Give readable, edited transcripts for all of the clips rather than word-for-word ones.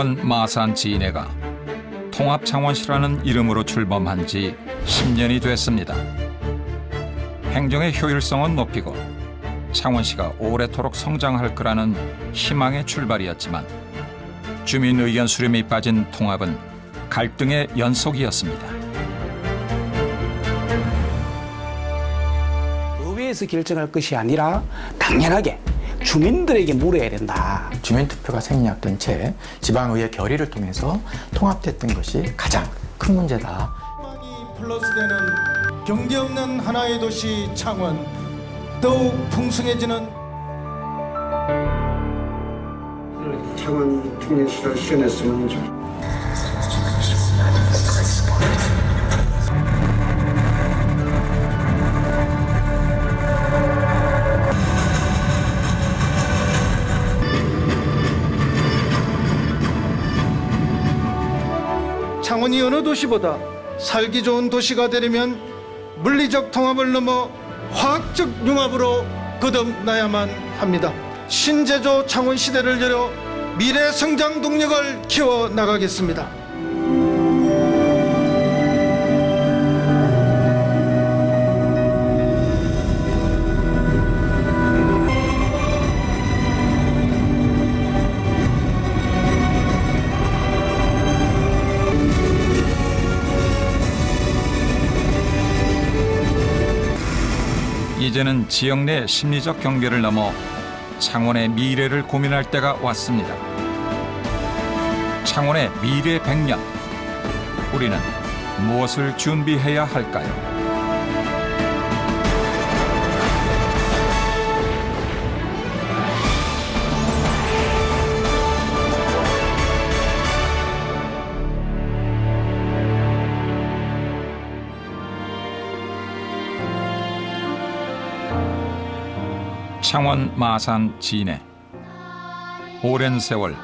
창원 마산 진해가 통합창원시라는 이름으로 출범한 지 10년이 됐습니다. 행정의 효율성은 높이고 창원시가 오래도록 성장할 거라는 희망의 출발이었지만 주민 의견 수렴이 빠진 통합은 갈등의 연속이었습니다. 의회에서 결정할 것이 아니라 당연하게 주민들에게 물어야 된다. 주민투표가 생략된 채 지방의회 결의를 통해서 통합됐던 것이 가장 큰 문제다. 희망이 플러스되는 경계 없는 하나의 도시 창원, 더욱 풍성해지는 창원 청년시를 실현했으면 좋겠습니다. 창원이 어느 도시보다 살기 좋은 도시가 되려면 물리적 통합을 넘어 화학적 융합으로 거듭나야만 합니다. 신제조 창원 시대를 열어 미래 성장 동력을 키워 나가겠습니다. 이제는 지역 내 심리적 경계를 넘어 창원의 미래를 고민할 때가 왔습니다. 창원의 미래 100년. 우리는 무엇을 준비해야 할까요? 창원, 마산, 진해. 오랜 세월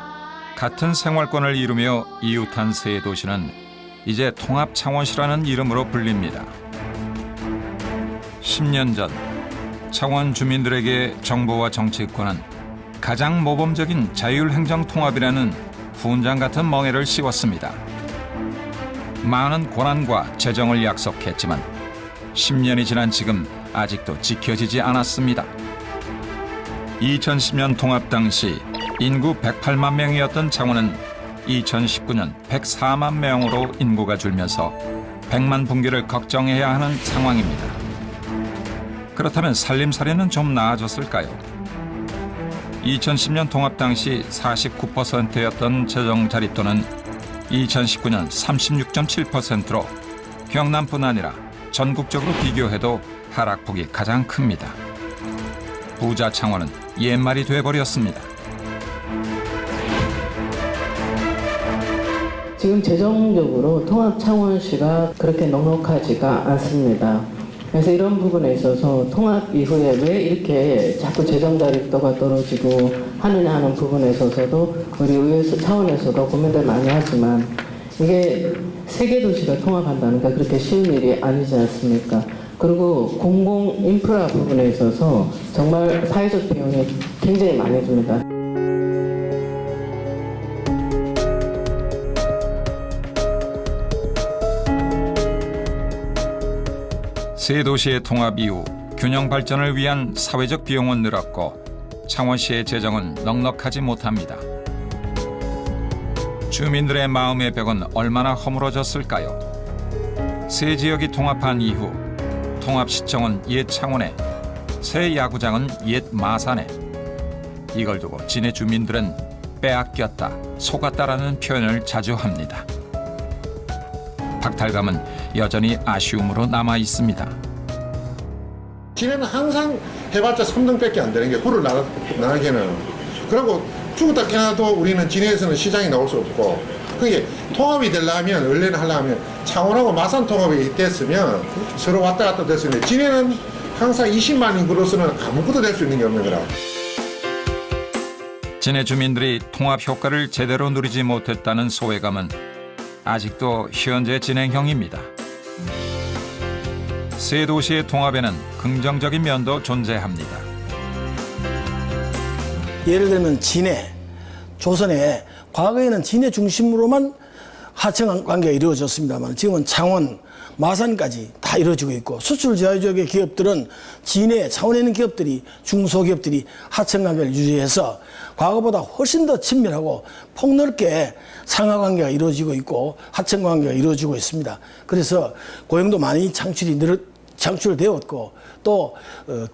같은 생활권을 이루며 이웃한 세 도시는 이제 통합창원시라는 이름으로 불립니다. 10년 전 창원 주민들에게 정부와 정치권은 가장 모범적인 자율행정통합이라는 훈장 같은 멍에를 씌웠습니다. 많은 권한과 재정을 약속했지만 10년이 지난 지금 아직도 지켜지지 않았습니다. 2010년 통합 당시 인구 108만 명이었던 창원은 2019년 104만 명으로 인구가 줄면서 100만 붕괴를 걱정해야 하는 상황입니다. 그렇다면 살림살이는 좀 나아졌을까요? 2010년 통합 당시 49%였던 재정 자립도는 2019년 36.7%로 경남뿐 아니라 전국적으로 비교해도 하락폭이 가장 큽니다. 부자 창원은 옛말이 돼버렸습니다. 지금 재정적으로 통합창원시가 그렇게 넉넉하지가 않습니다. 그래서 이런 부분에 있어서 통합 이후에 왜 이렇게 자꾸 재정 자립도가 떨어지고 하느냐 하는 부분에 있어서도 우리 의회 차원에서도 고민들 많이 하지만 이게 세 개 도시가 통합한다는 게 그렇게 쉬운 일이 아니지 않습니까? 그리고 공공 인프라 부분에 있어서 정말 사회적 비용이 굉장히 많이 듭니다. 세 도시의 통합 이후 균형 발전을 위한 사회적 비용은 늘었고 창원시의 재정은 넉넉하지 못합니다. 주민들의 마음의 벽은 얼마나 허물어졌을까요? 세 지역이 통합한 이후 통합시청은 옛 창원에, 새 야구장은 옛 마산에. 이걸 두고 진해 주민들은 빼앗겼다, 속았다라는 표현을 자주 합니다. 박탈감은 여전히 아쉬움으로 남아 있습니다. 진해는 항상 해봤자 3등밖에 안 되는 게 굴을 나가기에는 그리고 죽었다 깨나도 우리는 진해에서는 시장이 나올 수 없고 그게 통합이 되려면 원래는 하려면 창원하고 마산 통합이 됐으면 서로 왔다 갔다 됐었는데 진해는 항상 20만 인구로서는 아무것도 될 수 있는 게 없는 거라. 진해 주민들이 통합 효과를 제대로 누리지 못했다는 소외감은 아직도 현재 진행형입니다. 세 도시의 통합에는 긍정적인 면도 존재합니다. 예를 들면 진해, 조선에 과거에는 진해 중심으로만 하청 관계가 이루어졌습니다만 지금은 창원, 마산까지 다 이루어지고 있고 수출 제한 지역의 기업들은 진해, 창원에 있는 기업들이 중소기업들이 하청 관계를 유지해서 과거보다 훨씬 더 친밀하고 폭넓게 상하 관계가 이루어지고 있고 하청 관계가 이루어지고 있습니다. 그래서 고용도 많이 창출되었고 또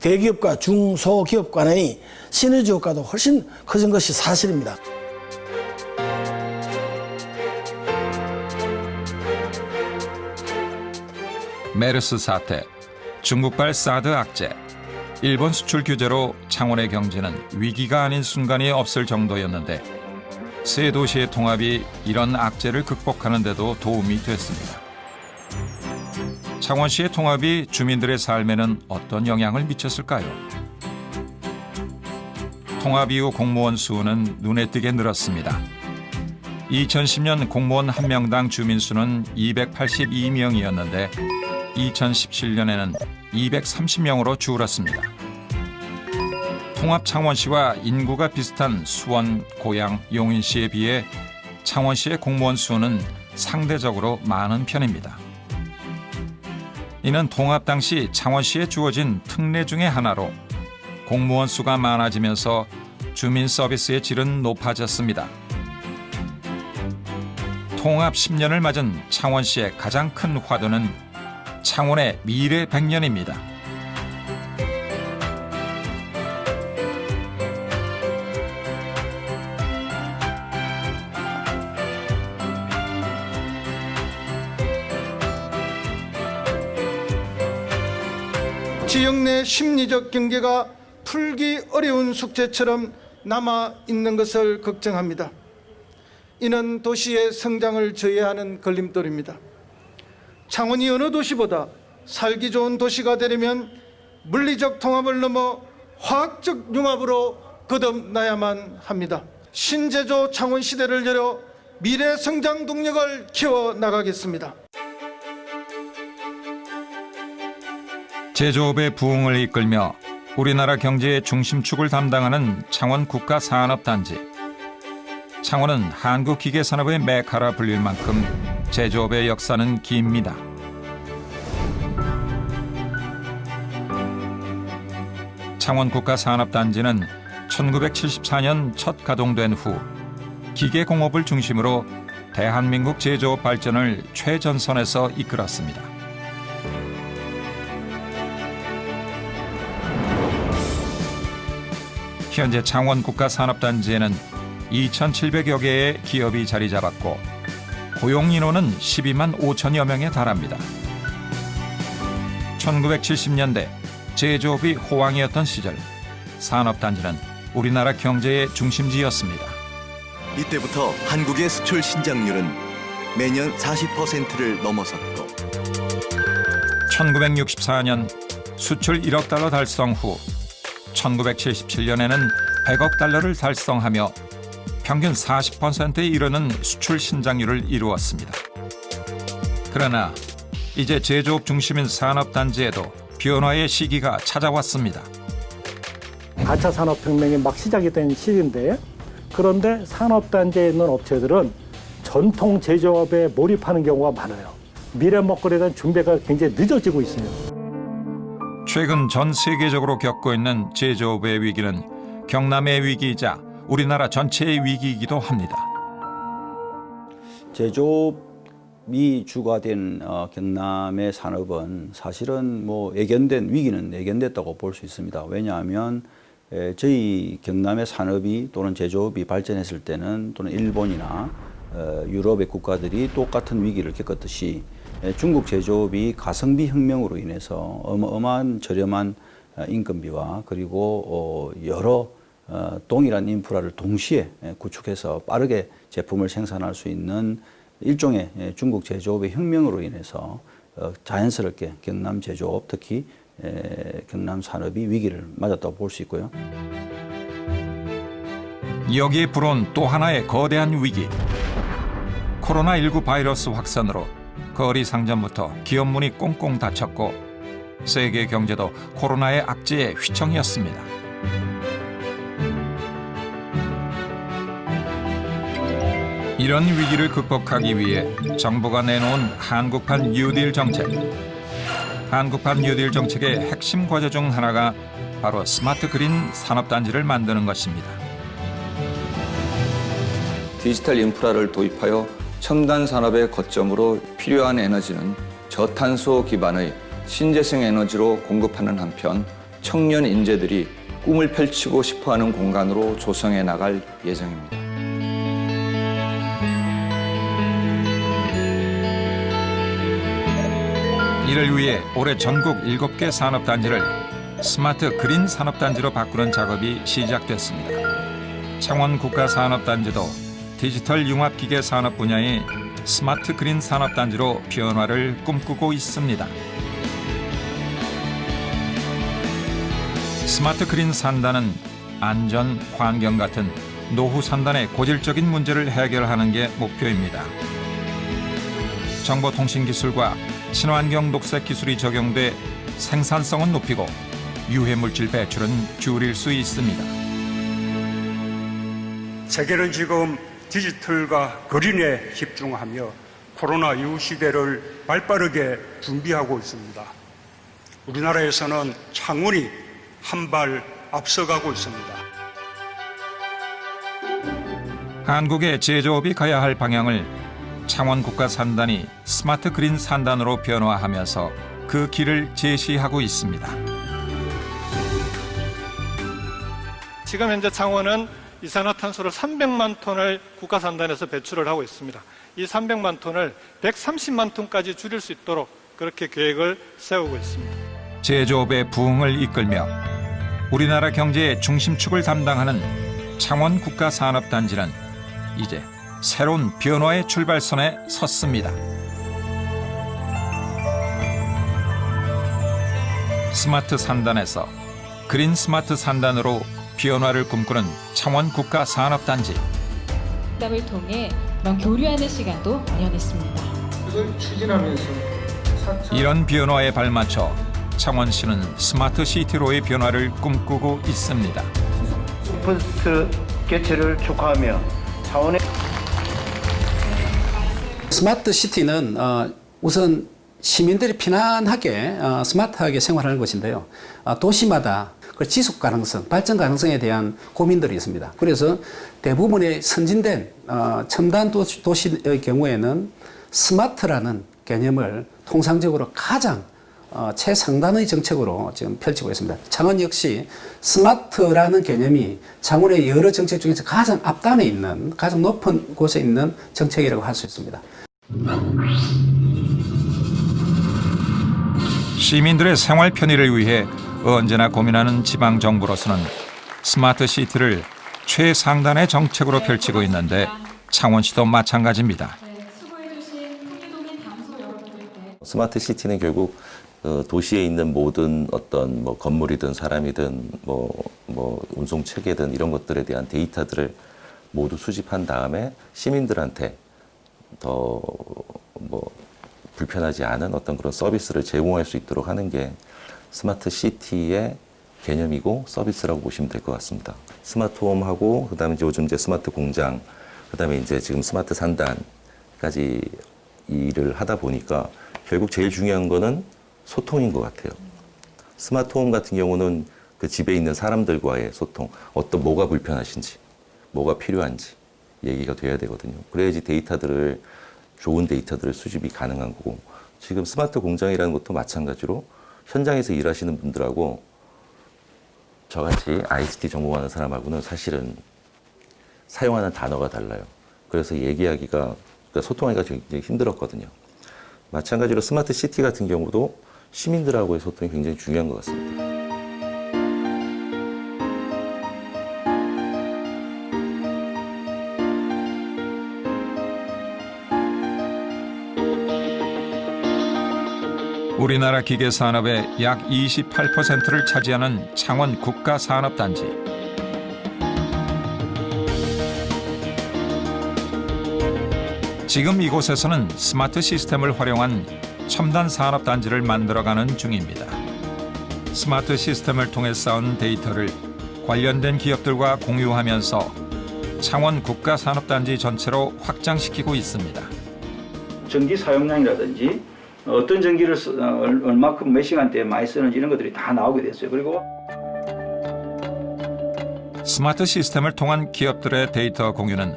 대기업과 중소기업 간의 시너지 효과도 훨씬 커진 것이 사실입니다. 메르스 사태, 중국발 사드 악재, 일본 수출 규제로 창원의 경제는 위기가 아닌 순간이 없을 정도였는데 세 도시의 통합이 이런 악재를 극복하는 데도 도움이 됐습니다. 창원시의 통합이 주민들의 삶에는 어떤 영향을 미쳤을까요? 통합 이후 공무원 수는 눈에 띄게 늘었습니다. 2010년 공무원 한 명당 주민 수는 282명이었는데 2017년에는 230명으로 줄었습니다. 통합 창원시와 인구가 비슷한 수원, 고양, 용인시에 비해 창원시의 공무원 수는 상대적으로 많은 편입니다. 이는 통합 당시 창원시에 주어진 특례 중의 하나로 공무원 수가 많아지면서 주민 서비스의 질은 높아졌습니다. 통합 10년을 맞은 창원시의 가장 큰 화두는 창원의 미래 100년입니다. 지역 내 심리적 경계가 풀기 어려운 숙제처럼 남아 있는 것을 걱정합니다. 이는 도시의 성장을 저해하는 걸림돌입니다. 창원이 어느 도시보다 살기 좋은 도시가 되려면 물리적 통합을 넘어 화학적 융합으로 거듭나야만 합니다. 신제조 창원 시대를 열어 미래 성장 동력을 키워나가겠습니다. 제조업의 부흥을 이끌며 우리나라 경제의 중심축을 담당하는 창원 국가산업단지. 창원은 한국기계산업의 메카라 불릴 만큼 제조업의 역사는 깁니다. 창원 국가산업단지는 1974년 첫 가동된 후 기계공업을 중심으로 대한민국 제조업 발전을 최전선에서 이끌었습니다. 현재 창원 국가산업단지에는 2,700여 개의 기업이 자리 잡았고 고용 인원은 12만 5천여 명에 달합니다. 1970년대 제조업이 호황이었던 시절 산업단지는 우리나라 경제의 중심지였습니다. 이때부터 한국의 수출 신장률은 매년 40%를 넘어섰고 1964년 수출 1억 달러 달성 후 1977년에는 100억 달러를 달성하며 평균 40%에 이르는 수출 신장률을 이루었습니다. 그러나 이제 제조업 중심인 산업단지에도 변화의 시기가 찾아왔습니다. 4차 산업혁명이 막 시작이 된 시기인데 그런데 산업단지에 있는 업체들은 전통 제조업에 몰입하는 경우가 많아요. 미래 먹거리에 대한 준비가 굉장히 늦어지고 있어요. 최근 전 세계적으로 겪고 있는 제조업의 위기는 경남의 위기이자 우리나라 전체의 위기이기도 합니다. 제조업이 주가 된 경남의 산업은 사실은 위기는 예견됐다고 볼 수 있습니다. 왜냐하면 저희 경남의 산업이 또는 제조업이 발전했을 때는 또는 일본이나 유럽의 국가들이 똑같은 위기를 겪었듯이 중국 제조업이 가성비 혁명으로 인해서 어마어마한 저렴한 인건비와 그리고 여러 동일한 인프라를 동시에 구축해서 빠르게 제품을 생산할 수 있는 일종의 중국 제조업의 혁명으로 인해서 자연스럽게 경남 제조업, 특히 경남 산업이 위기를 맞았다고 볼 수 있고요. 여기에 불어온 또 하나의 거대한 위기. 코로나19 바이러스 확산으로 거리 상점부터 기업 문이 꽁꽁 닫혔고 세계 경제도 코로나의 악재에 휘청이었습니다. 이런 위기를 극복하기 위해 정부가 내놓은 한국판 뉴딜 정책. 한국판 뉴딜 정책의 핵심 과제 중 하나가 바로 스마트 그린 산업단지를 만드는 것입니다. 디지털 인프라를 도입하여 첨단 산업의 거점으로 필요한 에너지는 저탄소 기반의 신재생 에너지로 공급하는 한편 청년 인재들이 꿈을 펼치고 싶어하는 공간으로 조성해 나갈 예정입니다. 이를 위해 올해 전국 7개 산업단지를 스마트 그린 산업단지로 바꾸는 작업이 시작됐습니다. 창원 국가산업단지도 디지털 융합기계 산업 분야의 스마트 그린 산업단지로 변화를 꿈꾸고 있습니다. 스마트 그린 산단은 안전, 환경 같은 노후 산단의 고질적인 문제를 해결하는 게 목표입니다. 정보통신기술과 친환경 녹색 기술이 적용돼 생산성은 높이고 유해물질 배출은 줄일 수 있습니다. 세계는 지금 디지털과 그린에 집중하며 코로나 이후 시대를 발빠르게 준비하고 있습니다. 우리나라에서는 창원이 한 발 앞서가고 있습니다. 한국의 제조업이 가야 할 방향을 창원 국가산단이 스마트 그린 산단으로 변화하면서 그 길을 제시하고 있습니다. 지금 현재 창원은 이산화탄소를 300만 톤을 국가산단에서 배출을 하고 있습니다. 이 300만 톤을 130만 톤까지 줄일 수 있도록 그렇게 계획을 세우고 있습니다. 제조업의 부흥을 이끌며 우리나라 경제의 중심축을 담당하는 창원 국가산업단지는 이제 새로운 변화의 출발선에 섰습니다. 스마트 산단에서 그린 스마트 산단으로 변화를 꿈꾸는 창원 국가산업단지. 을 통해 그런 교류하는 시간도 마련했습니다. 이걸 추진하면서 이런 변화에 발맞춰 창원시는 스마트 시티로의 변화를 꿈꾸고 있습니다. 슈퍼스트 개최를 축하하며 창원의 스마트 시티는 우선 시민들이 편안하게 스마트하게 생활하는 것인데요. 도시마다 그 지속 가능성, 발전 가능성에 대한 고민들이 있습니다. 그래서 대부분의 선진된 첨단 도시의 경우에는 스마트라는 개념을 통상적으로 가장 최상단의 정책으로 지금 펼치고 있습니다. 창원 역시 스마트라는 개념이 창원의 여러 정책 중에서 가장 앞단에 있는, 가장 높은 곳에 있는 정책이라고 할 수 있습니다. 시민들의 생활 편의를 위해 언제나 고민하는 지방정부로서는 스마트 시티를 최상단의 정책으로 펼치고 있는데 창원시도 마찬가지입니다. 스마트 시티는 결국 도시에 있는 모든 어떤 뭐 건물이든 사람이든 뭐 운송 체계든 이런 것들에 대한 데이터들을 모두 수집한 다음에 시민들한테 더 뭐 불편하지 않은 어떤 그런 서비스를 제공할 수 있도록 하는 게 스마트 시티의 개념이고 서비스라고 보시면 될 것 같습니다. 스마트홈하고 그다음에 요즘 이제 스마트 공장, 그다음에 이제 지금 스마트 산단까지 일을 하다 보니까 결국 제일 중요한 거는 소통인 것 같아요. 스마트홈 같은 경우는 그 집에 있는 사람들과의 소통, 뭐가 불편하신지, 뭐가 필요한지 얘기가 돼야 되거든요. 그래야지 좋은 데이터들을 수집이 가능한 거고, 지금 스마트 공장이라는 것도 마찬가지로 현장에서 일하시는 분들하고 저같이 ICT 전공하는 사람하고는 사실은 사용하는 단어가 달라요. 그래서 얘기하기가, 그러니까 소통하기가 굉장히 힘들었거든요. 마찬가지로 스마트 시티 같은 경우도 시민들하고의 소통이 굉장히 중요한 것 같습니다. 우리나라 기계산업의 약 28%를 차지하는 창원 국가산업단지. 지금 이곳에서는 스마트 시스템을 활용한 첨단 산업단지를 만들어가는 중입니다. 스마트 시스템을 통해 쌓은 데이터를 관련된 기업들과 공유하면서 창원 국가산업단지 전체로 확장시키고 있습니다. 전기 사용량이라든지 어떤 전기를 얼마큼 몇 시간대에 많이 쓰는지 이런 것들이 다 나오게 됐어요. 그리고 스마트 시스템을 통한 기업들의 데이터 공유는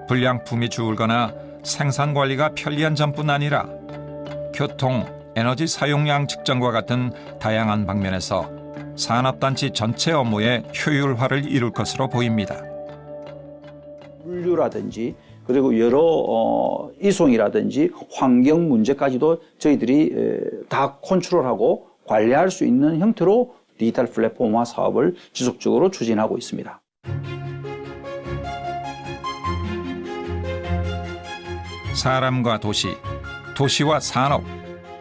불량품이 줄거나 생산 관리가 편리한 점뿐 아니라 교통, 에너지 사용량 측정과 같은 다양한 방면에서 산업단지 전체 업무의 효율화를 이룰 것으로 보입니다. 물류라든지 그리고 여러 이송이라든지 환경 문제까지도 저희들이 다 컨트롤하고 관리할 수 있는 형태로 디지털 플랫폼화 사업을 지속적으로 추진하고 있습니다. 사람과 도시, 도시와 산업,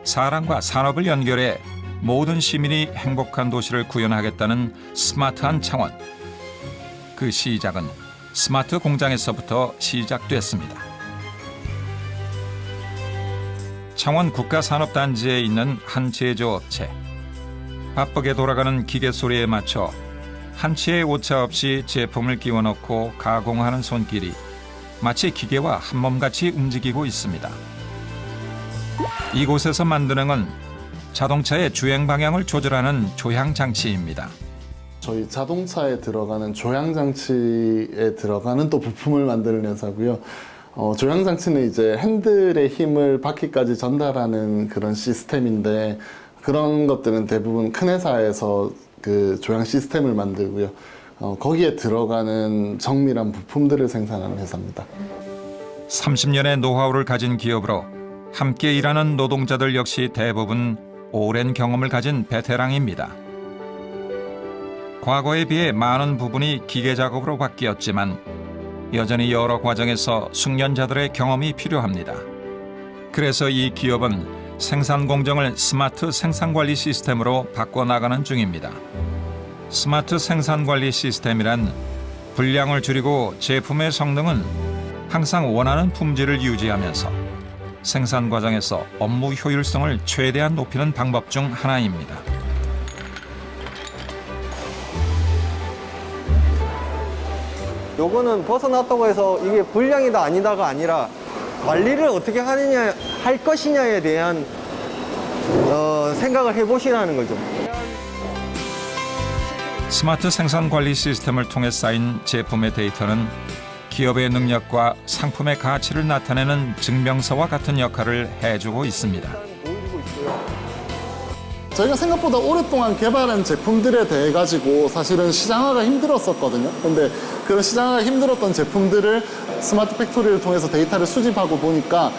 사람과 산업을 연결해 모든 시민이 행복한 도시를 구현하겠다는 스마트한 창원. 그 시작은 스마트 공장에서부터 시작됐습니다. 창원 국가산업단지에 있는 한 제조업체. 바쁘게 돌아가는 기계 소리에 맞춰 한치의 오차 없이 제품을 끼워 넣고 가공하는 손길이 마치 기계와 한몸같이 움직이고 있습니다. 이곳에서 만드는 건 자동차의 주행 방향을 조절하는 조향 장치입니다. 저희 자동차에 들어가는 조향 장치에 들어가는 또 부품을 만드는 회사고요. 조향 장치는 이제 핸들의 힘을 바퀴까지 전달하는 그런 시스템인데 그런 것들은 대부분 큰 회사에서 그 조향 시스템을 만들고요. 거기에 들어가는 정밀한 부품들을 생산하는 회사입니다. 30년의 노하우를 가진 기업으로 함께 일하는 노동자들 역시 대부분 오랜 경험을 가진 베테랑입니다. 과거에 비해 많은 부분이 기계 작업으로 바뀌었지만 여전히 여러 과정에서 숙련자들의 경험이 필요합니다. 그래서 이 기업은 생산 공정을 스마트 생산관리 시스템으로 바꿔나가는 중입니다. 스마트 생산관리 시스템이란 분량을 줄이고 제품의 성능은 항상 원하는 품질을 유지하면서 생산 과정에서 업무 효율성을 최대한 높이는 방법 중 하나입니다. 요거는 벗어났다고 해서 이게 불량이다 아니다가 아니라 관리를 어떻게 하느냐 할 것이냐에 대한 생각을 해보시라는 거죠. 스마트 생산 관리 시스템을 통해 쌓인 제품의 데이터는 기업의 능력과 상품의 가치를 나타내는 증명서와 같은 역할을 해주고 있습니다. 저희가 생각보다 오랫동안 개발한 제품들에 대해 가지고 사실은 시장화가 힘들었었거든요. 근데 그런 시장화가 힘들었던 제품들을 스마트 팩토리를 통해서 데이터를 수집하고 보니까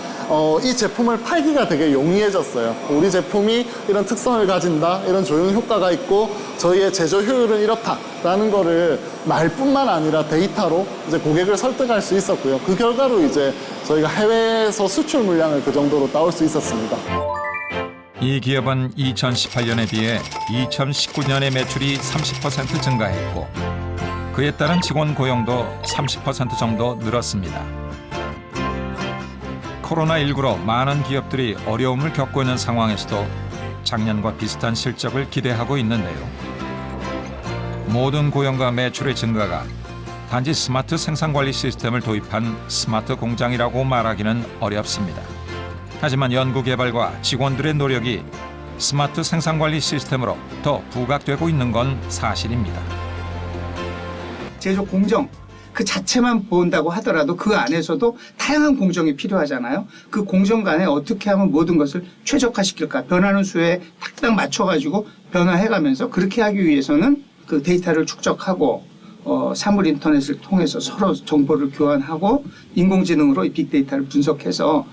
이 제품을 팔기가 되게 용이해졌어요. 우리 제품이 이런 특성을 가진다, 이런 조형 효과가 있고 저희의 제조 효율은 이렇다라는 거를 말뿐만 아니라 데이터로 이제 고객을 설득할 수 있었고요. 그 결과로 이제 저희가 해외에서 수출 물량을 그 정도로 따올 수 있었습니다. 이 기업은 2018년에 비해 2019년에 매출이 30% 증가했고 그에 따른 직원 고용도 30% 정도 늘었습니다. 코로나19로 많은 기업들이 어려움을 겪고 있는 상황에서도 작년과 비슷한 실적을 기대하고 있는데요. 모든 고용과 매출의 증가가 단지 스마트 생산관리 시스템을 도입한 스마트 공장이라고 말하기는 어렵습니다. 하지만 연구개발과 직원들의 노력이 스마트 생산관리 시스템으로 더 부각되고 있는 건 사실입니다. 제조 공정 그 자체만 본다고 하더라도 그 안에서도 다양한 공정이 필요하잖아요. 그 공정 간에 어떻게 하면 모든 것을 최적화시킬까, 변하는 수에 딱딱 맞춰가지고 변화해가면서 그렇게 하기 위해서는 그 데이터를 축적하고 사물 인터넷을 통해서 서로 정보를 교환하고 인공지능으로 이 빅데이터를 분석해서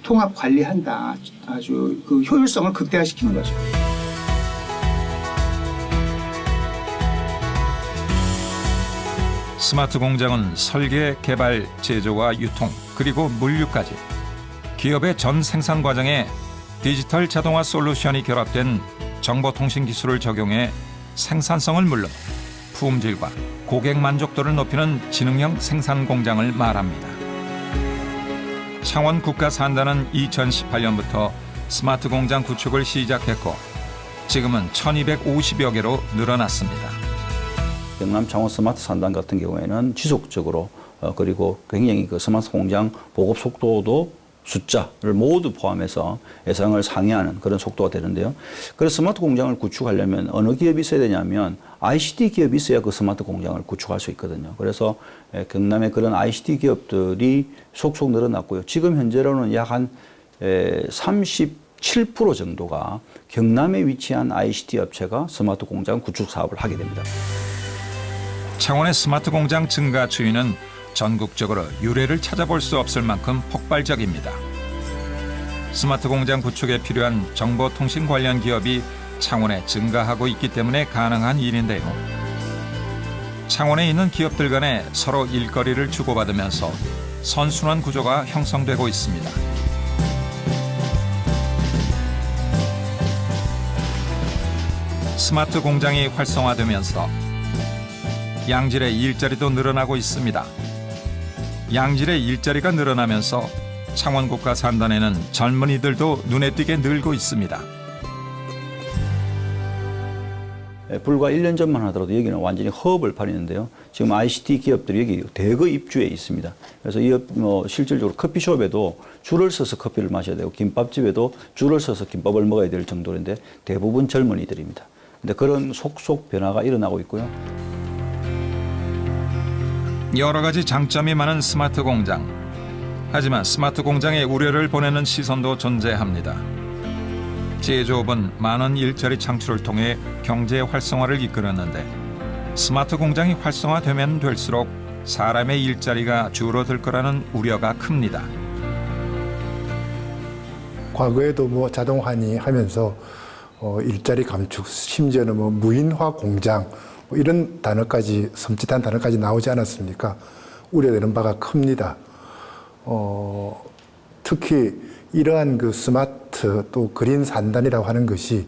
통합 관리한다. 아주 그 효율성을 극대화시키는 거죠. 스마트 공장은 설계, 개발, 제조와 유통, 그리고 물류까지 기업의 전 생산 과정에 디지털 자동화 솔루션이 결합된 정보통신 기술을 적용해 생산성을 물론 품질과 고객 만족도를 높이는 지능형 생산 공장을 말합니다. 창원 국가산단은 2018년부터 스마트 공장 구축을 시작했고 지금은 1250여 개로 늘어났습니다. 경남 창원 스마트 산단 같은 경우에는 지속적으로 그리고 굉장히 그 스마트 공장 보급 속도도 숫자를 모두 포함해서 예상을 상회하는 그런 속도가 되는데요. 그래서 스마트 공장을 구축하려면 어느 기업이 있어야 되냐면 ICT 기업이 있어야 그 스마트 공장을 구축할 수 있거든요. 그래서 경남에 그런 ICT 기업들이 속속 늘어났고요. 지금 현재로는 약 한 37% 정도가 경남에 위치한 ICT 업체가 스마트 공장 구축 사업을 하게 됩니다. 창원의 스마트 공장 증가 추이는 전국적으로 유례를 찾아볼 수 없을 만큼 폭발적입니다. 스마트 공장 구축에 필요한 정보통신 관련 기업이 창원에 증가하고 있기 때문에 가능한 일인데요. 창원에 있는 기업들 간에 서로 일거리를 주고받으면서 선순환 구조가 형성되고 있습니다. 스마트 공장이 활성화되면서 양질의 일자리도 늘어나고 있습니다. 양질의 일자리가 늘어나면서 창원국가 산단에는 젊은이들도 눈에 띄게 늘고 있습니다. 불과 1년 전만 하더라도 여기는 완전히 허업을 벌이는데요. 지금 ICT 기업들이 여기 대거 입주해 있습니다. 그래서 이 실질적으로 커피숍에도 줄을 서서 커피를 마셔야 되고 김밥집에도 줄을 서서 김밥을 먹어야 될 정도인데 대부분 젊은이들입니다. 근데 그런 속속 변화가 일어나고 있고요. 여러 가지 장점이 많은 스마트 공장. 하지만 스마트 공장에 우려를 보내는 시선도 존재합니다. 제조업은 많은 일자리 창출을 통해 경제 활성화를 이끌었는데 스마트 공장이 활성화되면 될수록 사람의 일자리가 줄어들 거라는 우려가 큽니다. 과거에도 뭐 자동화니 하면서 일자리 감축, 심지어는 뭐 무인화 공장 뭐 이런 단어까지 섬찟한 단어까지 나오지 않았습니까? 우려되는 바가 큽니다. 특히 이러한 그 스마트 또 그린 산단이라고 하는 것이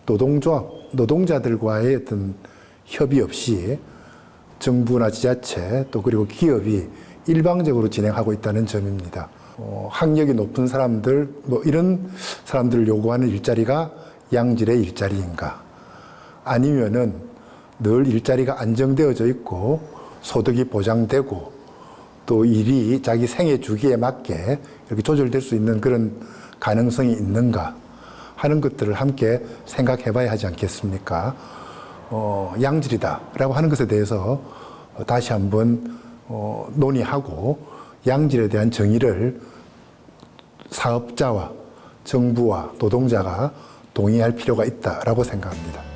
노동조합, 노동자들과의 어떤 협의 없이 정부나 지자체 또 그리고 기업이 일방적으로 진행하고 있다는 점입니다. 학력이 높은 사람들 뭐 이런 사람들을 요구하는 일자리가 양질의 일자리인가? 아니면은 늘 일자리가 안정되어져 있고 소득이 보장되고 또 일이 자기 생애 주기에 맞게 이렇게 조절될 수 있는 그런 가능성이 있는가 하는 것들을 함께 생각해 봐야 하지 않겠습니까? 양질이다라고 하는 것에 대해서 다시 한번 논의하고 양질에 대한 정의를 사업자와 정부와 노동자가 동의할 필요가 있다라고 생각합니다.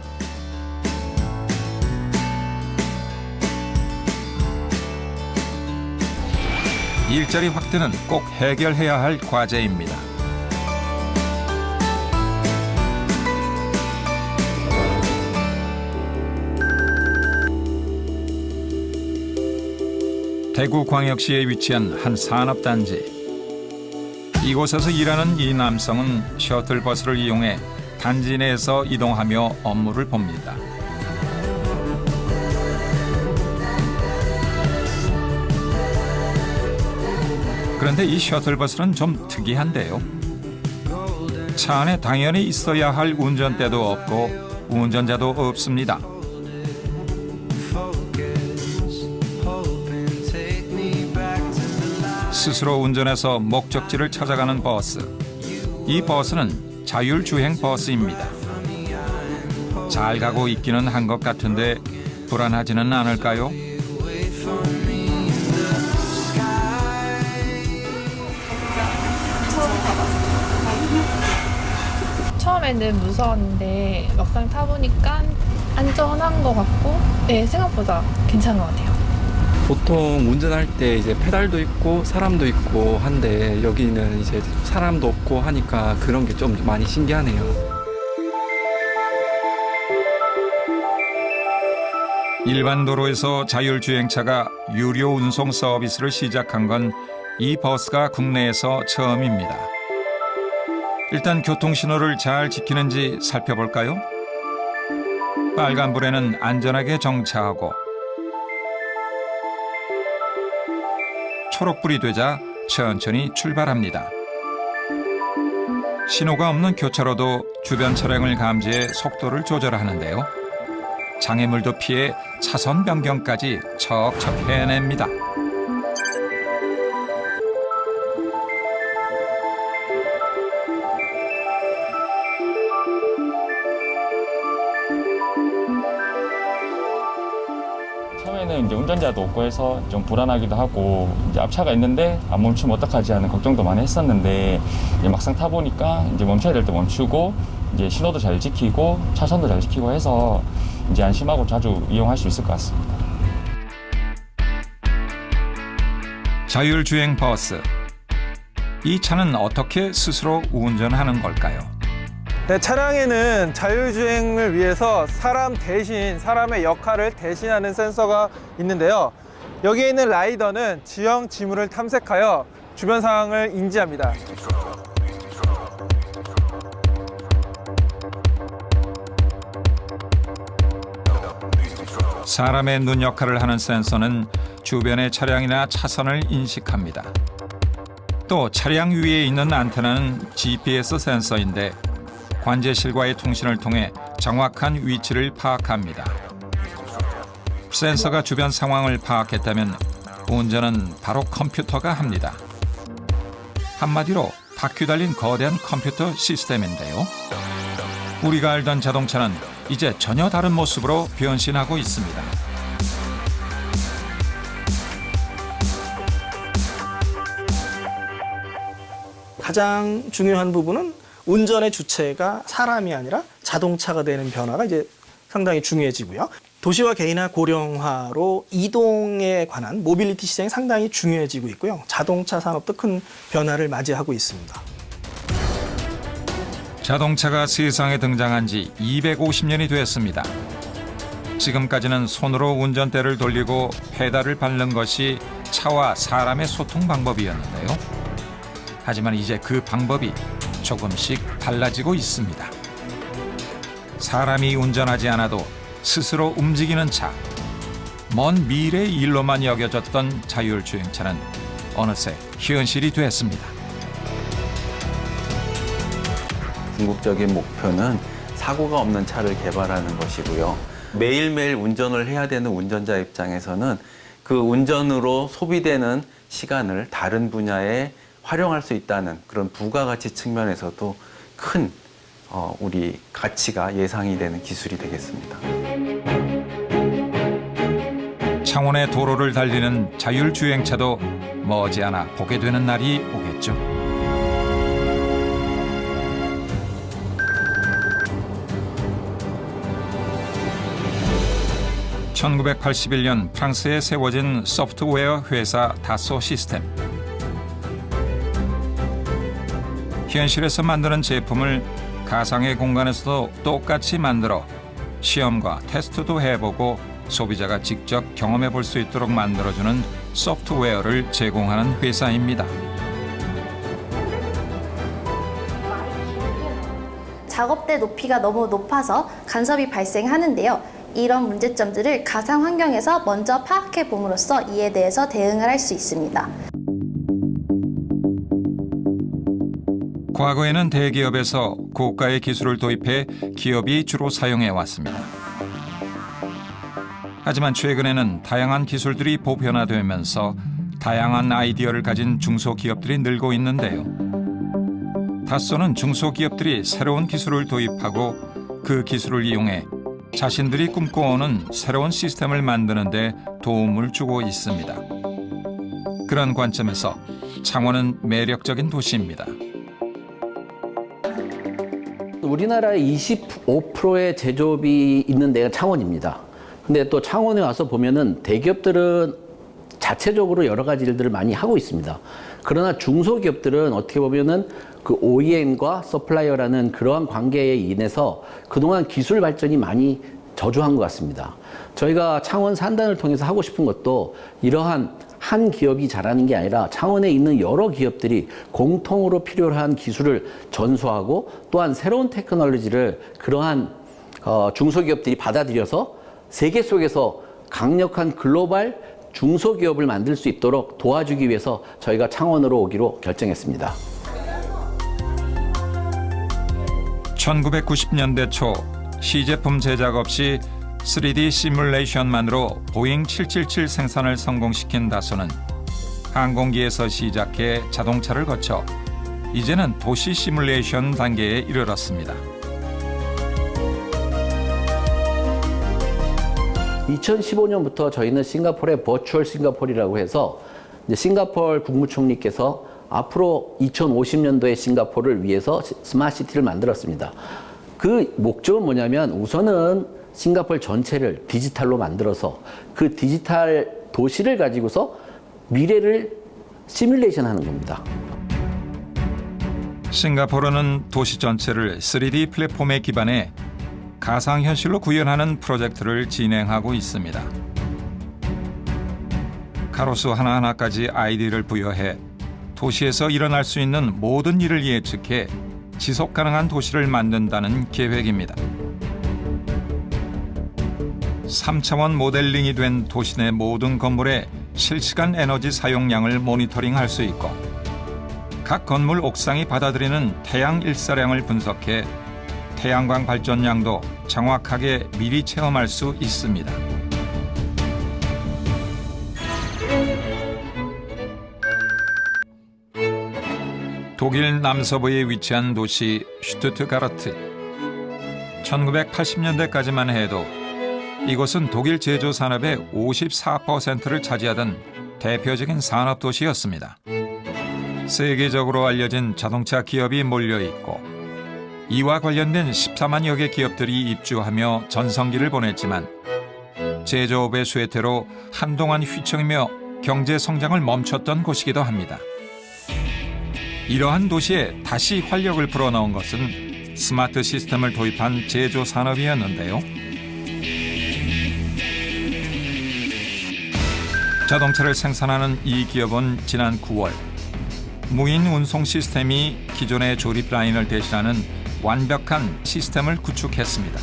일자리 확대는 꼭 해결해야 할 과제입니다. 대구광역시에 위치한 한 산업단지. 이곳에서 일하는 이 남성은 셔틀버스를 이용해 단지 내에서 이동하며 업무를 봅니다. 그런데 이 셔틀버스는 좀 특이한데요. 차 안에 당연히 있어야 할 운전대도 없고 운전자도 없습니다. 스스로 운전해서 목적지를 찾아가는 버스. 이 버스는 자율주행 버스입니다. 잘 가고 있기는 한 것 같은데 불안하지는 않을까요? 처음에는 무서웠는데 막상 타보니까 안전한 것 같고 네, 생각보다 괜찮은 것 같아요. 보통 운전할 때 이제 페달도 있고 사람도 있고 한데 여기는 이제 사람도 없고 하니까 그런 게 좀 많이 신기하네요. 일반 도로에서 자율주행차가 유료 운송 서비스를 시작한 건 이 버스가 국내에서 처음입니다. 일단 교통신호를 잘 지키는지 살펴볼까요? 빨간불에는 안전하게 정차하고 초록불이 되자 천천히 출발합니다. 신호가 없는 교차로도 주변 차량을 감지해 속도를 조절하는데요. 장애물도 피해 차선 변경까지 척척 해냅니다. 처음에는 이제 운전자도 없고 해서 좀 불안하기도 하고 이제 앞차가 있는데 안 멈추면 어떡하지 하는 걱정도 많이 했었는데 이제 막상 타보니까 이제 멈춰야 될 때 멈추고 이제 신호도 잘 지키고 차선도 잘 지키고 해서 이제 안심하고 자주 이용할 수 있을 것 같습니다. 자율주행 버스. 이 차는 어떻게 스스로 운전하는 걸까요? 네, 차량에는 자율주행을 위해서 사람 대신 사람의 역할을 대신하는 센서가 있는데요. 여기에 있는 라이더는 지형 지물을 탐색하여 주변 상황을 인지합니다. 사람의 눈 역할을 하는 센서는 주변의 차량이나 차선을 인식합니다. 또 차량 위에 있는 안테나는 GPS 센서인데 관제실과의 통신을 통해 정확한 위치를 파악합니다. 센서가 주변 상황을 파악했다면 운전은 바로 컴퓨터가 합니다. 한마디로 바퀴 달린 거대한 컴퓨터 시스템인데요. 우리가 알던 자동차는 이제 전혀 다른 모습으로 변신하고 있습니다. 가장 중요한 부분은 운전의 주체가 사람이 아니라 자동차가 되는 변화가 이제 상당히 중요해지고요. 도시화 개인화 고령화로 이동에 관한 모빌리티 시장이 상당히 중요해지고 있고요. 자동차 산업도 큰 변화를 맞이하고 있습니다. 자동차가 세상에 등장한 지 250년이 됐습니다. 지금까지는 손으로 운전대를 돌리고 페달을 밟는 것이 차와 사람의 소통 방법이었는데요. 하지만 이제 그 방법이 조금씩 달라지고 있습니다. 사람이 운전하지 않아도 스스로 움직이는 차. 먼 미래의 일로만 여겨졌던 자율주행차는 어느새 현실이 됐습니다. 궁극적인 목표는 사고가 없는 차를 개발하는 것이고요. 매일매일 운전을 해야 되는 운전자 입장에서는 그 운전으로 소비되는 시간을 다른 분야에 활용할 수 있다는 그런 부가가치 측면에서도 큰 우리 가치가 예상이 되는 기술이 되겠습니다. 창원의 도로를 달리는 자율주행차도 머지않아 보게 되는 날이 오겠죠. (1981년) 프랑스에 세워진 소프트웨어 회사 다소 시스템. 현실에서 만드는 제품을 가상의 공간에서도 똑같이 만들어 시험과 테스트도 해보고 소비자가 직접 경험해 볼 수 있도록 만들어주는 소프트웨어를 제공하는 회사입니다. 작업대 높이가 너무 높아서 간섭이 발생하는데요. 이런 문제점들을 가상 환경에서 먼저 파악해 봄으로써 이에 대해서 대응을 할 수 있습니다. 과거에는 대기업에서 고가의 기술을 도입해 기업이 주로 사용해 왔습니다. 하지만 최근에는 다양한 기술들이 보편화되면서 다양한 아이디어를 가진 중소기업들이 늘고 있는데요. 다소는 중소기업들이 새로운 기술을 도입하고 그 기술을 이용해 자신들이 꿈꿔오는 새로운 시스템을 만드는 데 도움을 주고 있습니다. 그런 관점에서 창원은 매력적인 도시입니다. 우리나라의 25%의 제조업이 있는 데가 창원입니다. 근데 또 창원에 와서 보면은 대기업들은 자체적으로 여러 가지 일들을 많이 하고 있습니다. 그러나 중소기업들은 어떻게 보면은 그 OEM과 서플라이어라는 그러한 관계에 인해서 그동안 기술 발전이 많이 저조한 것 같습니다. 저희가 창원 산단을 통해서 하고 싶은 것도 이러한 한 기업이 잘하는 게 아니라 창원에 있는 여러 기업들이 공통으로 필요한 기술을 전수하고 또한 새로운 테크놀로지를 그러한 중소기업들이 받아들여서 세계 속에서 강력한 글로벌 중소기업을 만들 수 있도록 도와주기 위해서 저희가 창원으로 오기로 결정했습니다. 1990년대 초 시제품 제작 없이 3D 시뮬레이션만으로 보잉 777 생산을 성공시킨 다소는 항공기에서 시작해 자동차를 거쳐 이제는 도시 시뮬레이션 단계에 이르렀습니다. 2015년부터 저희는 싱가포르의 버추얼 싱가포르라고 해서 이제 싱가포르 국무총리께서 앞으로 2050년도의 싱가포르를 위해서 스마트 시티를 만들었습니다. 그 목적은 뭐냐면 우선은 싱가포르 전체를 디지털로 만들어서 그 디지털 도시를 가지고서 미래를 시뮬레이션 하는 겁니다. 싱가포르는 도시 전체를 3D 플랫폼에 기반해 가상현실로 구현하는 프로젝트를 진행하고 있습니다. 가로수 하나하나까지 아이디를 부여해 도시에서 일어날 수 있는 모든 일을 예측해 지속 가능한 도시를 만든다는 계획입니다. 3차원 모델링이 된 도시 내 모든 건물의 실시간 에너지 사용량을 모니터링할 수 있고 각 건물 옥상이 받아들이는 태양 일사량을 분석해 태양광 발전량도 정확하게 미리 체험할 수 있습니다. 독일 남서부에 위치한 도시 슈투트가르트. 1980년대까지만 해도 이곳은 독일 제조 산업의 54%를 차지하던 대표적인 산업 도시였습니다. 세계적으로 알려진 자동차 기업이 몰려 있고 이와 관련된 14만여 개 기업들이 입주하며 전성기를 보냈지만 제조업의 쇠퇴로 한동안 휘청이며 경제 성장을 멈췄던 곳이기도 합니다. 이러한 도시에 다시 활력을 불어넣은 것은 스마트 시스템을 도입한 제조 산업이었는데요. 자동차를 생산하는 이 기업은 지난 9월 무인 운송 시스템이 기존의 조립 라인을 대신하는 완벽한 시스템을 구축했습니다.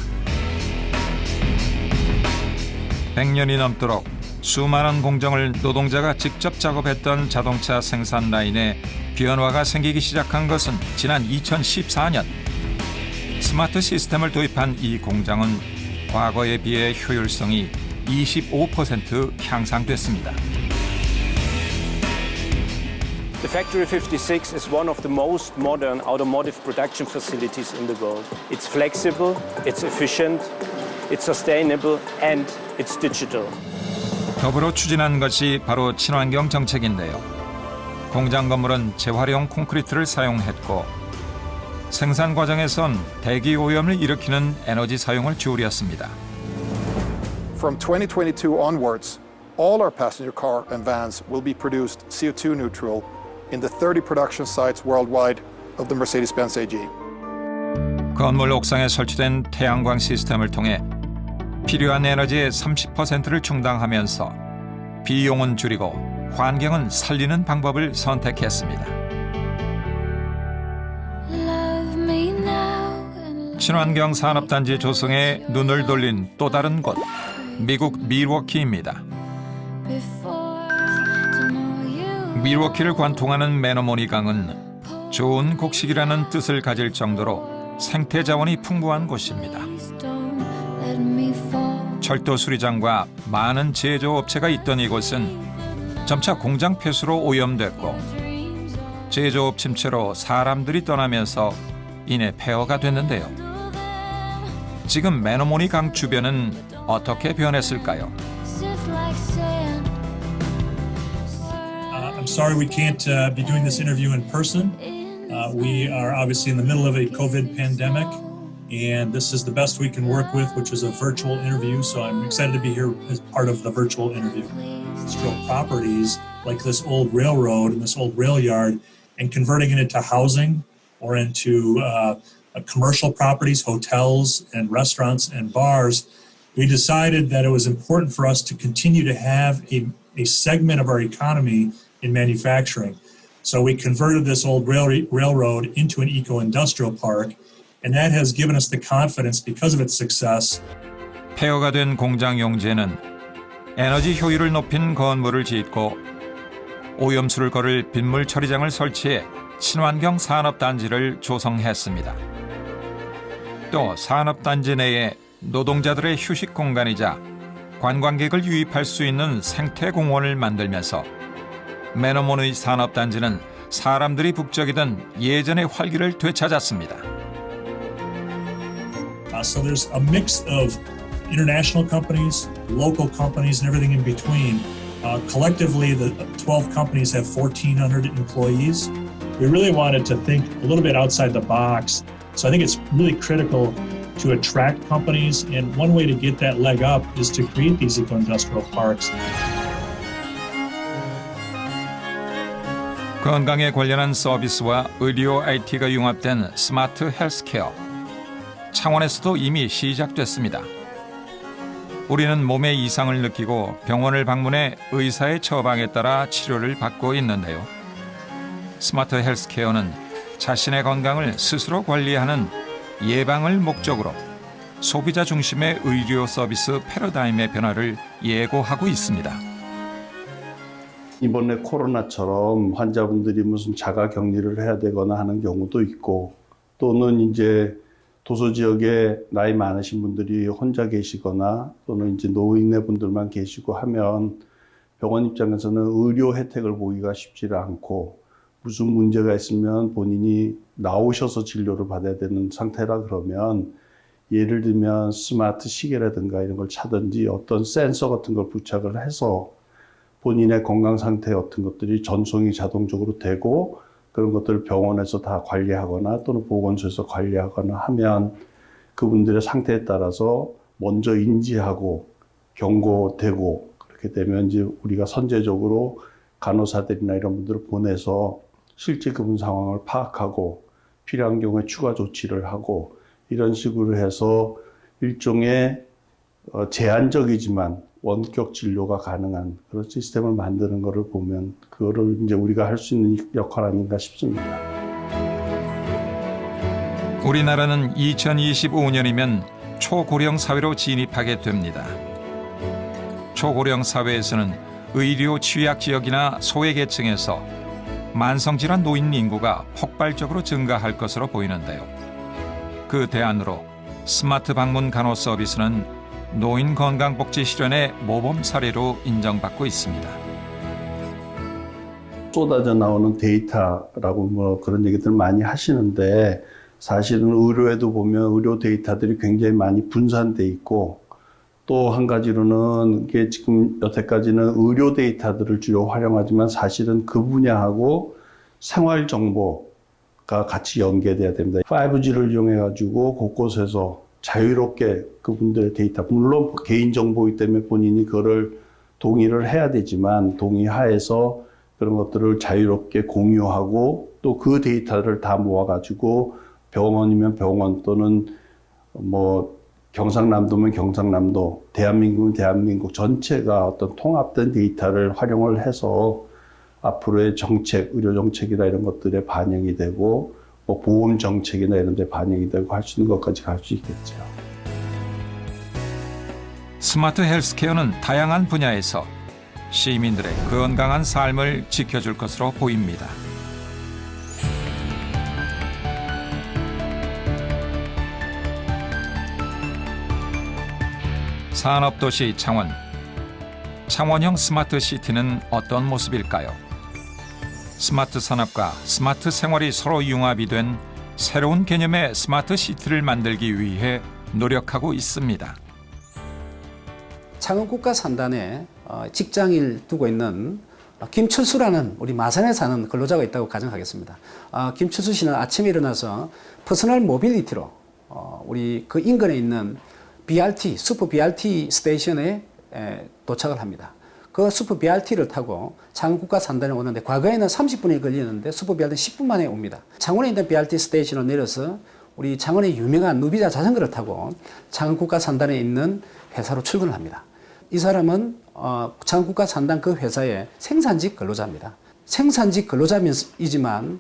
100년이 넘도록 수많은 공정을 노동자가 직접 작업했던 자동차 생산 라인에 변화가 생기기 시작한 것은 지난 2014년. 스마트 시스템을 도입한 이 공장은 과거에 비해 효율성이 25% 향상됐습니다. The Factory 56 is one of the most modern automotive production facilities in the world. It's flexible, it's efficient, it's sustainable, and it's digital. 더불어 추진한 것이 바로 친환경 정책인데요. 공장 건물은 재활용 콘크리트를 사용했고 생산 과정에선 대기 오염을 일으키는 에너지 사용을 줄였습니다. From 2022 onwards, all our passenger car and vans will be produced CO2 neutral in the 30 production sites worldwide of the Mercedes-Benz AG. 건물 옥상에 설치된 태양광 시스템을 통해 필요한 에너지의 30%를 충당하면서 비용은 줄이고 환경은 살리는 방법을 선택했습니다. 친환경 산업단지 조성에 눈을 돌린 또 다른 곳, 미국 밀워키입니다. 밀워키를 관통하는 매너모니 강은 좋은 곡식이라는 뜻을 가질 정도로 생태 자원이 풍부한 곳입니다. 철도 수리장과 많은 제조업체가 있던 이곳은 점차 공장 폐수로 오염됐고 제조업 침체로 사람들이 떠나면서 이내 폐허가 됐는데요. 지금 매너모니 강 주변은 어떻게 변했을까요? I'm sorry we can't be doing this interview in person. We are obviously in the middle of a COVID pandemic, and this is the best we can work with, which is a virtual interview. So I'm excited to be here as part of the virtual interview. Industrial properties like this old railroad and this old rail yard, and converting it into housing or into commercial properties, hotels and restaurants and bars. We decided that it was important for us to continue to have a segment of our economy in manufacturing. So we converted this old railroad into an eco-industrial park, and that has given us the confidence because of its success. 폐허가 된 공장 용지에는 에너지 효율을 높인 건물을 짓고 오염수를 거를 빗물 처리장을 설치해 친환경 산업단지를 조성했습니다. 또 산업단지 내에 노동자들의 휴식 공간이자 관광객을 유입할 수 있는 생태공원을 만들면서 매너몬의 산업단지는 사람들이 북적이던 예전의 활기를 되찾았습니다. So there's a mix of international companies, local companies, and everything in between. Collectively, the 12 companies have 1,400 employees. We really wanted to think a little bit outside the box. So I think it's really critical to attract companies, and one way to get that leg up is to create these eco-industrial parks. 건강에 관련한 서비스와 의료 IT가 융합된 스마트 헬스케어. 창원에서도 이미 시작됐습니다. 우리는 몸에 이상을 느끼고 병원을 방문해 의사의 처방에 따라 치료를 받고 있는데요. 스마트 헬스케어는 자신의 건강을 스스로 관리하는 예방을 목적으로 소비자 중심의 의료 서비스 패러다임의 변화를 예고하고 있습니다. 이번에 코로나처럼 환자분들이 무슨 자가 격리를 해야 되거나 하는 경우도 있고, 또는 이제 도서 지역에 나이 많으신 분들이 혼자 계시거나 또는 이제 노인네 분들만 계시고 하면 병원 입장에서는 의료 혜택을 보기가 쉽지 않고, 무슨 문제가 있으면 본인이 나오셔서 진료를 받아야 되는 상태라 그러면, 예를 들면 스마트 시계라든가 이런 걸 차든지 어떤 센서 같은 걸 부착을 해서 본인의 건강 상태 같은 것들이 전송이 자동적으로 되고, 그런 것들을 병원에서 다 관리하거나 또는 보건소에서 관리하거나 하면 그분들의 상태에 따라서 먼저 인지하고 경고되고, 그렇게 되면 이제 우리가 선제적으로 간호사들이나 이런 분들을 보내서 실제 그분 상황을 파악하고 필요한 경우에 추가 조치를 하고, 이런 식으로 해서 일종의 제한적이지만 원격 진료가 가능한 그런 시스템을 만드는 것을 보면 그거를 이제 우리가 할 수 있는 역할 아닌가 싶습니다. 우리나라는 2025년이면 초고령 사회로 진입하게 됩니다. 초고령 사회에서는 의료 취약 지역이나 소외계층에서 만성질환 노인 인구가 폭발적으로 증가할 것으로 보이는데요. 그 대안으로 스마트 방문 간호 서비스는 노인 건강복지 실현의 모범 사례로 인정받고 있습니다. 쏟아져 나오는 데이터라고 뭐 그런 얘기들 많이 하시는데, 사실은 의료에도 보면 의료 데이터들이 굉장히 많이 분산돼 있고, 또 한 가지로는 이게 지금 여태까지는 의료 데이터들을 주로 활용하지만 사실은 그 분야하고 생활 정보가 같이 연계돼야 됩니다. 5G를 이용해 가지고 곳곳에서 자유롭게 그분들의 데이터, 물론 개인정보이기 때문에 본인이 그거를 동의를 해야 되지만 동의하에서 그런 것들을 자유롭게 공유하고, 또 그 데이터를 다 모아가지고 병원이면 병원, 또는 뭐 경상남도면 경상남도, 대한민국은 대한민국 전체가 어떤 통합된 데이터를 활용을 해서 앞으로의 정책, 의료 정책이나 이런 것들에 반영이 되고, 뭐 보험 정책이나 이런 데 반영이 되고 할 수 있는 것까지 갈 수 있겠죠. 스마트 헬스케어는 다양한 분야에서 시민들의 건강한 삶을 지켜줄 것으로 보입니다. 산업도시 창원. 창원형 스마트 시티는 어떤 모습일까요? 스마트 산업과 스마트 생활이 서로 융합이 된 새로운 개념의 스마트 시티를 만들기 위해 노력하고 있습니다. 창원 국가산단에 직장일 두고 있는 김철수라는 우리 마산에 사는 근로자가 있다고 가정하겠습니다. 김철수 씨는 아침에 일어나서 퍼스널 모빌리티로 우리 그 인근에 있는 BRT, 슈퍼 BRT 스테이션에 도착을 합니다. 그 슈퍼 BRT를 타고 창원 국가산단에 오는데, 과거에는 30분이 걸리는데 슈퍼 BRT는 10분 만에 옵니다. 창원에 있는 BRT 스테이션을 내려서 우리 창원의 유명한 누비자 자전거를 타고 창원 국가산단에 있는 회사로 출근을 합니다. 이 사람은 창원 국가산단 그 회사의 생산직 근로자입니다. 생산직 근로자이지만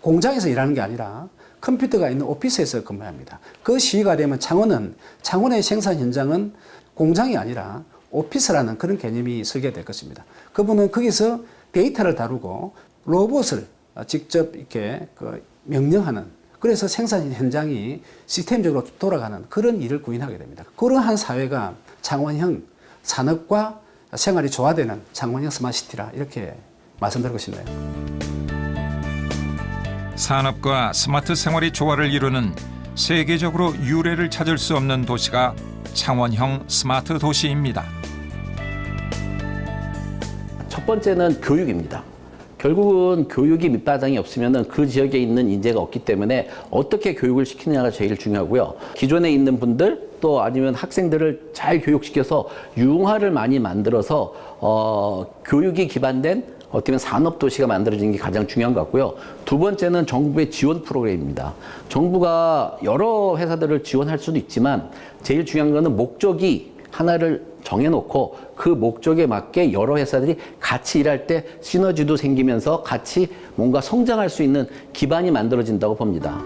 공장에서 일하는 게 아니라 컴퓨터가 있는 오피스에서 근무합니다. 그 시기가 되면 창원의 생산 현장은 공장이 아니라 오피스라는 그런 개념이 설계될 것입니다. 그분은 거기서 데이터를 다루고 로봇을 직접 이렇게 명령하는 그래서 생산 현장이 시스템적으로 돌아가는 그런 일을 구현하게 됩니다. 그러한 사회가 창원형 산업과 생활이 조화되는 창원형 스마트시티라 이렇게 말씀드리고 싶네요. 산업과 스마트 생활이 조화를 이루는 세계적으로 유례를 찾을 수 없는 도시가 창원형 스마트 도시입니다. 첫 번째는 교육입니다. 결국은 교육이 밑바탕이 없으면 그 지역에 있는 인재가 없기 때문에 어떻게 교육을 시키느냐가 제일 중요하고요. 기존에 있는 분들 또 아니면 학생들을 잘 교육시켜서 융화를 많이 만들어서 교육이 기반된 어떻게 보면 산업도시가 만들어지는 게 가장 중요한 것 같고요. 두 번째는 정부의 지원 프로그램입니다. 정부가 여러 회사들을 지원할 수도 있지만 제일 중요한 거는 목적이 하나를 정해놓고 그 목적에 맞게 여러 회사들이 같이 일할 때 시너지도 생기면서 같이 뭔가 성장할 수 있는 기반이 만들어진다고 봅니다.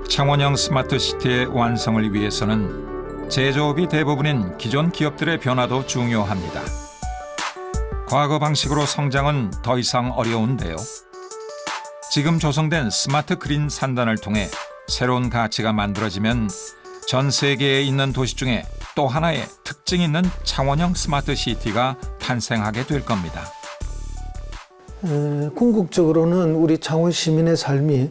창원형 스마트시티의 완성을 위해서는 제조업이 대부분인 기존 기업들의 변화도 중요합니다. 과거 방식으로 성장은 더 이상 어려운데요. 지금 조성된 스마트 그린 산단을 통해 새로운 가치가 만들어지면 전 세계에 있는 도시 중에 또 하나의 특징 있는 창원형 스마트 시티가 탄생하게 될 겁니다. 궁극적으로는 우리 창원 시민의 삶이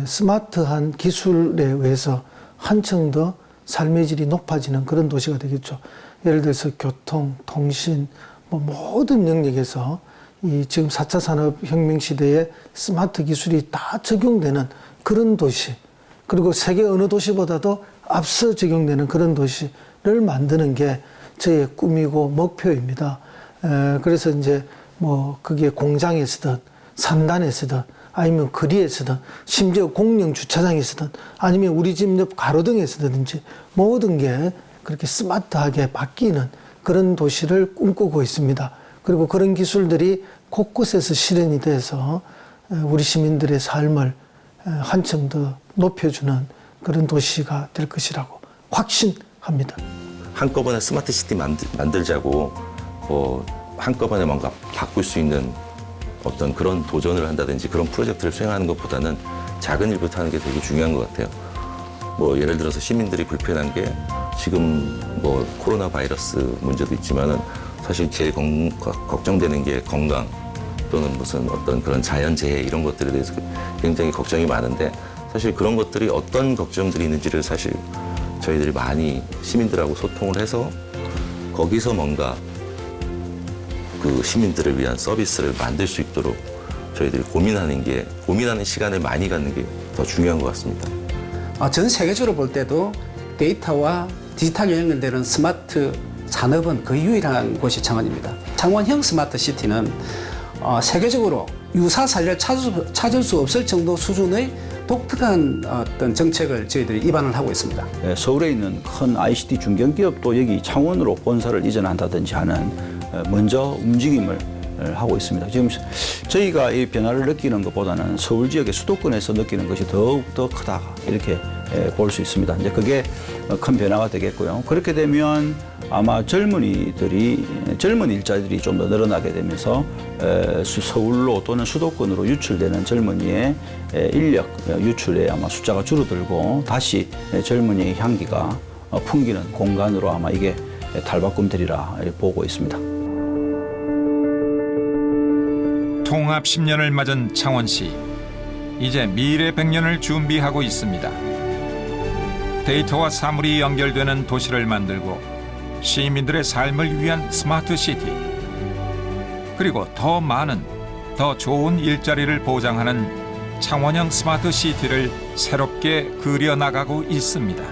스마트한 기술에 의해서 한층 더 삶의 질이 높아지는 그런 도시가 되겠죠. 예를 들어서 교통, 통신, 모든 영역에서 이 지금 4차 산업혁명 시대에 스마트 기술이 다 적용되는 그런 도시, 그리고 세계 어느 도시보다도 앞서 적용되는 그런 도시를 만드는 게 저의 꿈이고 목표입니다. 그래서 이제 그게 공장에 쓰든 산단에 쓰든 아니면 거리에 쓰든 심지어 공영 주차장에 쓰든 아니면 우리 집 옆 가로등에 쓰든지 모든 게 그렇게 스마트하게 바뀌는 그런 도시를 꿈꾸고 있습니다. 그리고 그런 기술들이 곳곳에서 실현이 돼서 우리 시민들의 삶을 한층 더 높여주는 그런 도시가 될 것이라고 확신합니다. 한꺼번에 스마트 시티 만들자고 한꺼번에 뭔가 바꿀 수 있는 어떤 그런 도전을 한다든지 그런 프로젝트를 수행하는 것보다는 작은 일부터 하는 게 되게 중요한 것 같아요. 예를 들어서 시민들이 불편한 게 지금 코로나 바이러스 문제도 있지만은 사실 제일 걱정되는 게 건강 또는 무슨 어떤 그런 자연재해 이런 것들에 대해서 굉장히 걱정이 많은데 사실 그런 것들이 어떤 걱정들이 있는지를 사실 저희들이 많이 시민들하고 소통을 해서 거기서 뭔가 그 시민들을 위한 서비스를 만들 수 있도록 저희들이 고민하는 시간을 많이 갖는 게 더 중요한 것 같습니다. 전 세계적으로 볼 때도 데이터와 디지털 연결되는 스마트 산업은 거의 유일한 곳이 창원입니다. 창원형 스마트 시티는 세계적으로 유사 사례를 찾을 수 없을 정도 수준의 독특한 어떤 정책을 저희들이 입안을 하고 있습니다. 서울에 있는 큰 ICT 중견기업도 여기 창원으로 본사를 이전한다든지 하는 먼저 움직임을 하고 있습니다. 지금 저희가 이 변화를 느끼는 것보다는 서울 지역의 수도권에서 느끼는 것이 더욱더 크다 이렇게 볼 수 있습니다. 이제 그게 큰 변화가 되겠고요. 그렇게 되면 아마 젊은 일자리들이 좀 더 늘어나게 되면서 서울로 또는 수도권으로 유출되는 젊은이의 인력 유출에 아마 숫자가 줄어들고 다시 젊은이의 향기가 풍기는 공간으로 아마 이게 탈바꿈되리라 보고 있습니다. 통합 10년을 맞은 창원시. 이제 미래 100년을 준비하고 있습니다. 데이터와 사물이 연결되는 도시를 만들고 시민들의 삶을 위한 스마트 시티. 그리고 더 많은, 더 좋은 일자리를 보장하는 창원형 스마트 시티를 새롭게 그려나가고 있습니다.